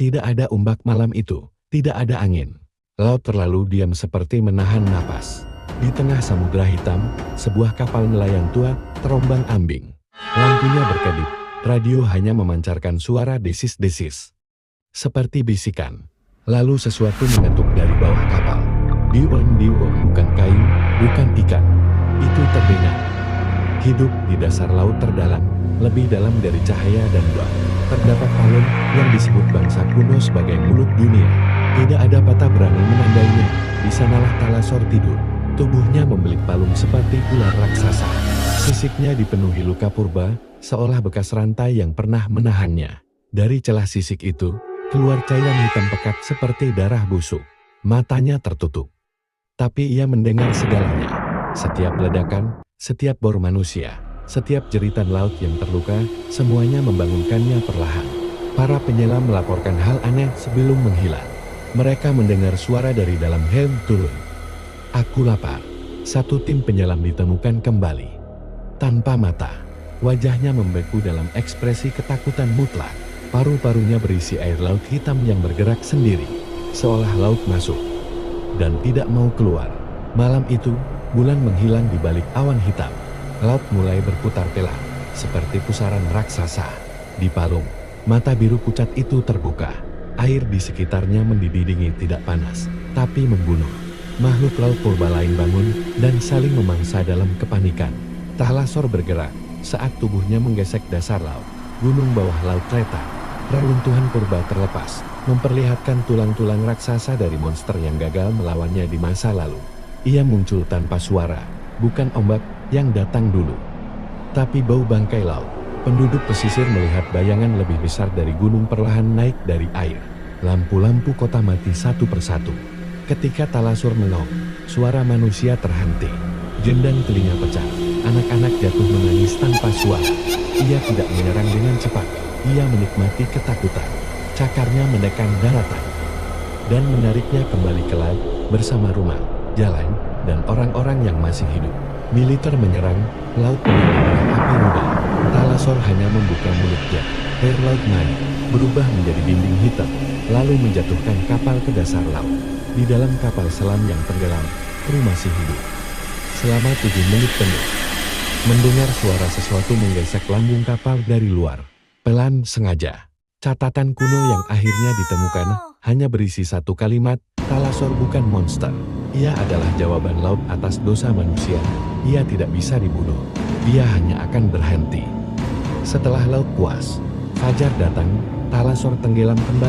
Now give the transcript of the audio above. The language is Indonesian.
Tidak ada ombak malam itu, tidak ada angin. Laut terlalu diam seperti menahan napas. Di tengah samudera hitam, sebuah kapal nelayan tua terombang-ambing. Lampunya berkedip, radio hanya memancarkan suara desis-desis. Seperti bisikan. Lalu sesuatu mengetuk dari bawah kapal. Dion, bukan kayu, bukan ikan. Itu terdengar. Hidup di dasar laut terdalam, lebih dalam dari cahaya dan doa. Terdapat palung yang disebut bangsa kuno sebagai mulut dunia. Tidak ada patah berani menandainya. Di sanalah Talasor tidur. Tubuhnya membelik palung seperti ular raksasa. Sisiknya dipenuhi luka purba, seolah bekas rantai yang pernah menahannya. Dari celah sisik itu, keluar cairan hitam pekat seperti darah busuk. Matanya tertutup. Tapi ia mendengar segalanya. Setiap ledakan, setiap bor manusia, setiap jeritan laut yang terluka, semuanya membangunkannya perlahan. Para penyelam melaporkan hal aneh sebelum menghilang. Mereka mendengar suara dari dalam helm turun. Aku lapar. Satu tim penyelam ditemukan kembali. Tanpa mata, wajahnya membeku dalam ekspresi ketakutan mutlak. Paru-parunya berisi air laut hitam yang bergerak sendiri, seolah laut masuk dan tidak mau keluar. Malam itu, bulan menghilang di balik awan hitam. Laut mulai berputar pelan, seperti pusaran raksasa. Di palung, mata biru pucat itu terbuka. Air di sekitarnya mendidih tidak panas, tapi membunuh. Makhluk laut purba lain bangun dan saling memangsa dalam kepanikan. Talasor bergerak saat tubuhnya menggesek dasar laut. Gunung bawah laut retak. Reruntuhan purba terlepas, memperlihatkan tulang-tulang raksasa dari monster yang gagal melawannya di masa lalu. Ia muncul tanpa suara, bukan ombak yang datang dulu, tapi bau bangkai laut. Penduduk pesisir melihat bayangan lebih besar dari gunung perlahan naik dari air. Lampu-lampu kota mati satu persatu. Ketika Talasor mengaum, suara manusia terhenti. Jendang telinga pecah. Anak-anak jatuh menangis tanpa suara. Ia tidak menyerang dengan cepat. Ia menikmati ketakutan. Cakarnya menekan daratan dan menariknya kembali ke laut bersama rumah, jalan, dan orang-orang yang masih hidup. Militer menyerang, laut menyerang api rudal. Talasor hanya membuka mulutnya. Air laut naik, berubah menjadi dinding hitam, lalu menjatuhkan kapal ke dasar laut. Di dalam kapal selam yang tenggelam, kru masih hidup. Selama 7 menit penuh, mendengar suara sesuatu menggesek lambung kapal dari luar. Pelan sengaja. Catatan kuno yang akhirnya ditemukan hanya berisi satu kalimat, Talasor bukan monster. Ia adalah jawaban laut atas dosa manusia. Ia tidak bisa dibunuh. Dia hanya akan berhenti. Setelah laut puas, fajar datang, Talasor tenggelam kembali.